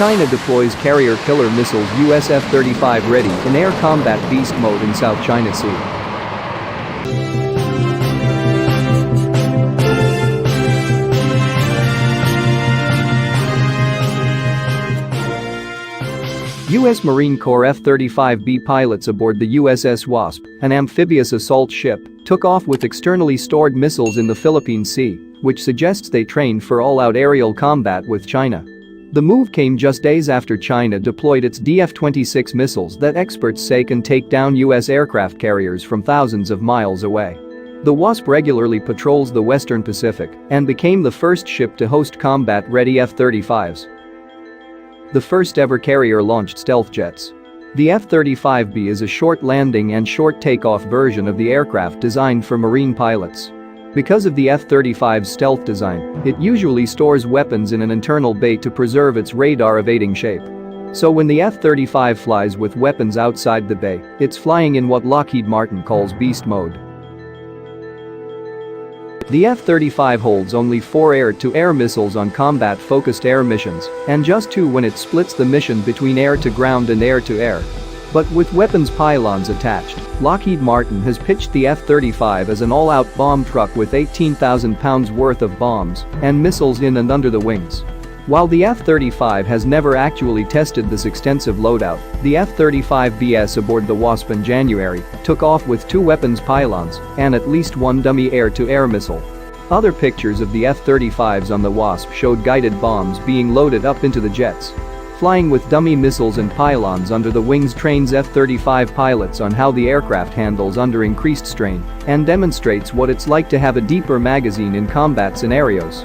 China deploys carrier killer missiles US F-35 ready in air combat beast mode in South China Sea. U.S. Marine Corps F-35B pilots aboard the USS Wasp, an amphibious assault ship, took off with externally stored missiles in the Philippine Sea, which suggests they trained for all-out aerial combat with China. The move came just days after China deployed its F-26 missiles that experts say can take down U.S. aircraft carriers from thousands of miles away. The Wasp regularly patrols the Western Pacific and became the first ship to host combat-ready F-35s. The first-ever carrier-launched stealth jets. The F-35B is a short landing and short takeoff version of the aircraft designed for marine pilots. Because of the F-35's stealth design, it usually stores weapons in an internal bay to preserve its radar-evading shape. So when the F-35 flies with weapons outside the bay, it's flying in what Lockheed Martin calls beast mode. The F-35 holds only 4 air-to-air missiles on combat-focused air missions, and just 2 when it splits the mission between air-to-ground and air-to-air. But with weapons pylons attached, Lockheed Martin has pitched the F-35 as an all-out bomb truck with 18,000 pounds worth of bombs and missiles in and under the wings. While the F-35 has never actually tested this extensive loadout, the F-35BS aboard the Wasp in January took off with 2 weapons pylons and at least 1 dummy air-to-air missile. Other pictures of the F-35s on the Wasp showed guided bombs being loaded up into the jets. Flying with dummy missiles and pylons under the wings trains F-35 pilots on how the aircraft handles under increased strain and demonstrates what it's like to have a deeper magazine in combat scenarios.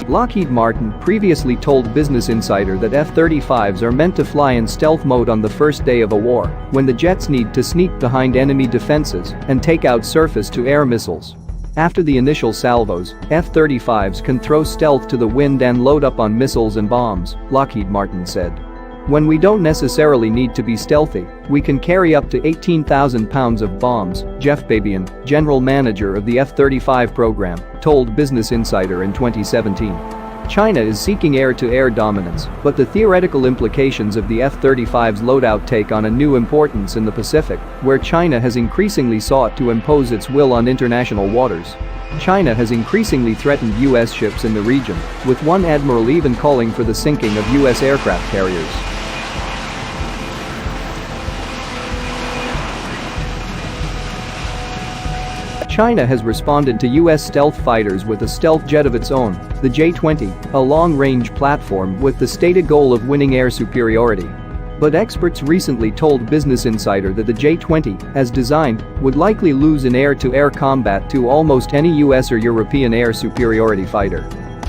Lockheed Martin previously told Business Insider that F-35s are meant to fly in stealth mode on the first day of a war, when the jets need to sneak behind enemy defenses and take out surface-to-air missiles. After the initial salvos, F-35s can throw stealth to the wind and load up on missiles and bombs, Lockheed Martin said. When we don't necessarily need to be stealthy, we can carry up to 18,000 pounds of bombs, Jeff Babian, general manager of the F-35 program, told Business Insider in 2017. China is seeking air-to-air dominance, but the theoretical implications of the F-35's loadout take on a new importance in the Pacific, where China has increasingly sought to impose its will on international waters. China has increasingly threatened U.S. ships in the region, with one admiral even calling for the sinking of U.S. aircraft carriers. China has responded to U.S. stealth fighters with a stealth jet of its own, the J-20, a long-range platform with the stated goal of winning air superiority. But experts recently told Business Insider that the J-20, as designed, would likely lose in air-to-air combat to almost any U.S. or European air superiority fighter.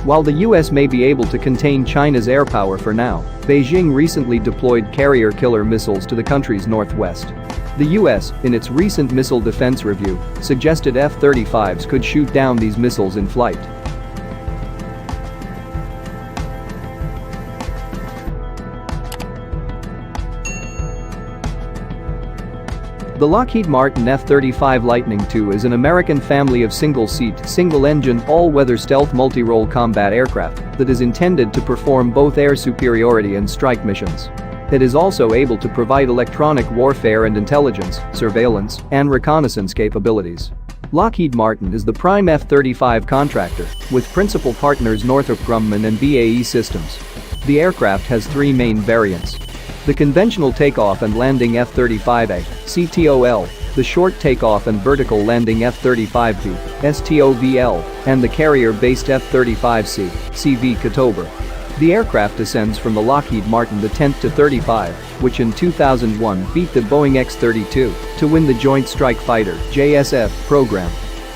While the U.S. may be able to contain China's air power for now, Beijing recently deployed carrier killer missiles to the country's northwest. The U.S., in its recent missile defense review, suggested F-35s could shoot down these missiles in flight. The Lockheed Martin F-35 Lightning II is an American family of single-seat, single-engine, all-weather stealth multi-role combat aircraft that is intended to perform both air superiority and strike missions. It is also able to provide electronic warfare and intelligence, surveillance, and reconnaissance capabilities. Lockheed Martin is the prime F-35 contractor, with principal partners Northrop Grumman and BAE Systems. The aircraft has 3 main variants: the conventional takeoff and landing F-35A, CTOL, the short takeoff and vertical landing F-35B, STOVL, and the carrier-based F-35C, CV Cutober. The aircraft descends from the Lockheed Martin the 10th to 35, which in 2001 beat the Boeing X-32 to win the Joint Strike Fighter (JSF) program.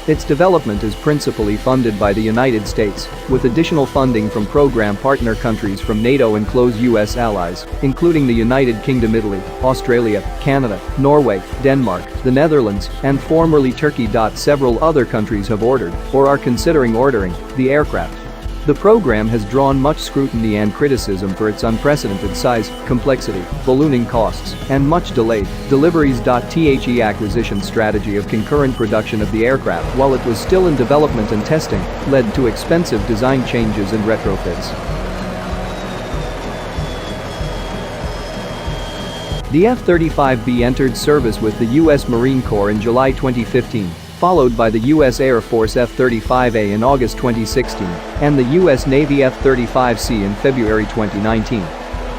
Its development is principally funded by the United States, with additional funding from program partner countries from NATO and close U.S. allies, including the United Kingdom, Italy, Australia, Canada, Norway, Denmark, the Netherlands, and formerly Turkey. Several other countries have ordered, or are considering ordering, the aircraft. The program has drawn much scrutiny and criticism for its unprecedented size, complexity, ballooning costs, and much delayed deliveries. The acquisition strategy of concurrent production of the aircraft while it was still in development and testing led to expensive design changes and retrofits. The F-35B entered service with the U.S. Marine Corps in July 2015, followed by the U.S. Air Force F-35A in August 2016 and the U.S. Navy F-35C in February 2019.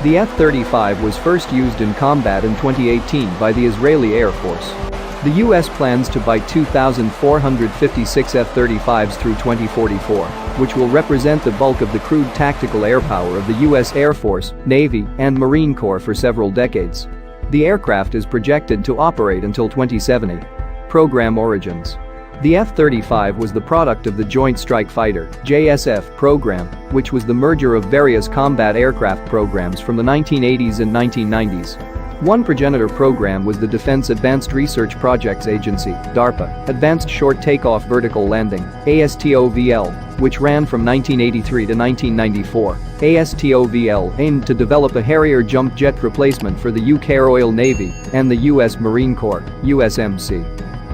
The F-35 was first used in combat in 2018 by the Israeli Air Force. The U.S. plans to buy 2,456 F-35s through 2044, which will represent the bulk of the crewed tactical air power of the U.S. Air Force, Navy, and Marine Corps for several decades. The aircraft is projected to operate until 2070. Program origins. The F-35 was the product of the Joint Strike Fighter (JSF) program, which was the merger of various combat aircraft programs from the 1980s and 1990s. One progenitor program was the Defense Advanced Research Projects Agency (DARPA) Advanced Short Takeoff Vertical Landing (ASTOVL), which ran from 1983 to 1994. ASTOVL aimed to develop a Harrier jump jet replacement for the UK Royal Navy and the US Marine Corps (USMC).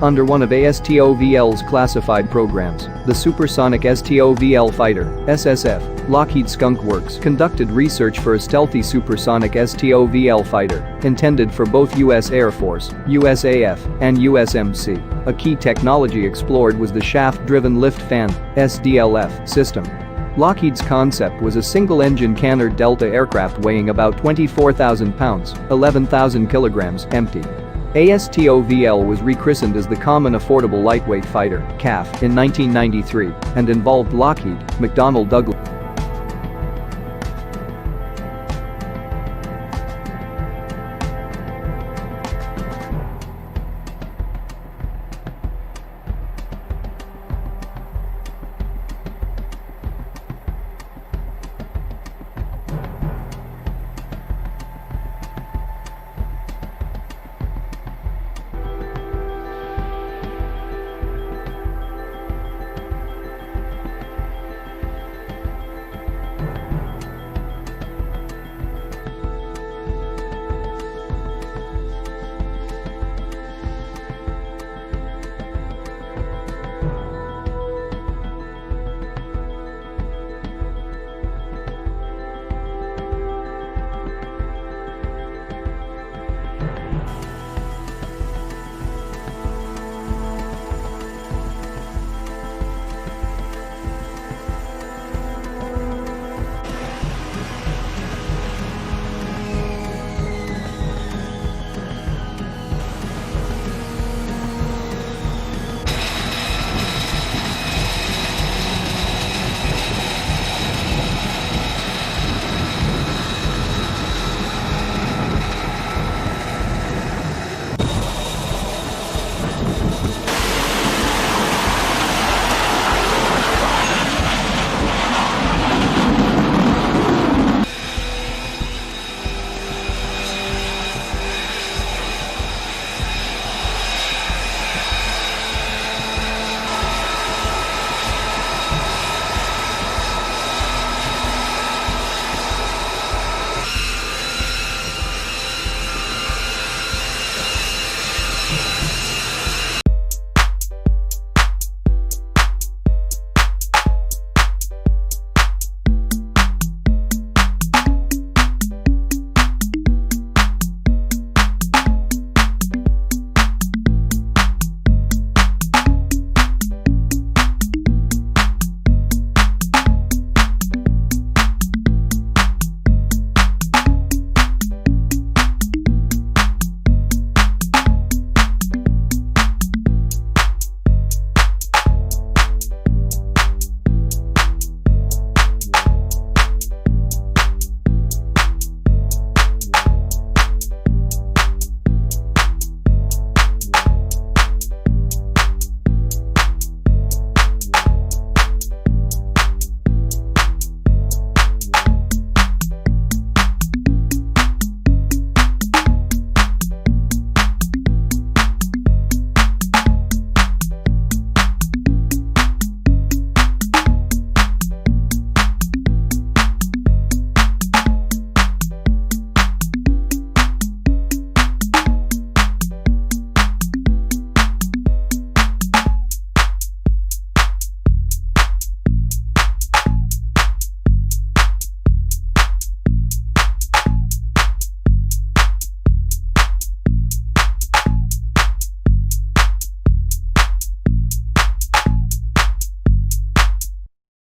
Under one of ASTOVL's classified programs, the Supersonic STOVL Fighter (SSF), Lockheed Skunk Works conducted research for a stealthy supersonic STOVL fighter intended for both U.S. Air Force, USAF, and USMC. A key technology explored was the shaft-driven lift fan (SDLF) system. Lockheed's concept was a single-engine Canard Delta aircraft weighing about 24,000 pounds, 11,000 kilograms, empty. ASTOVL was rechristened as the Common Affordable Lightweight Fighter (CAF) in 1993 and involved Lockheed, McDonnell Douglas,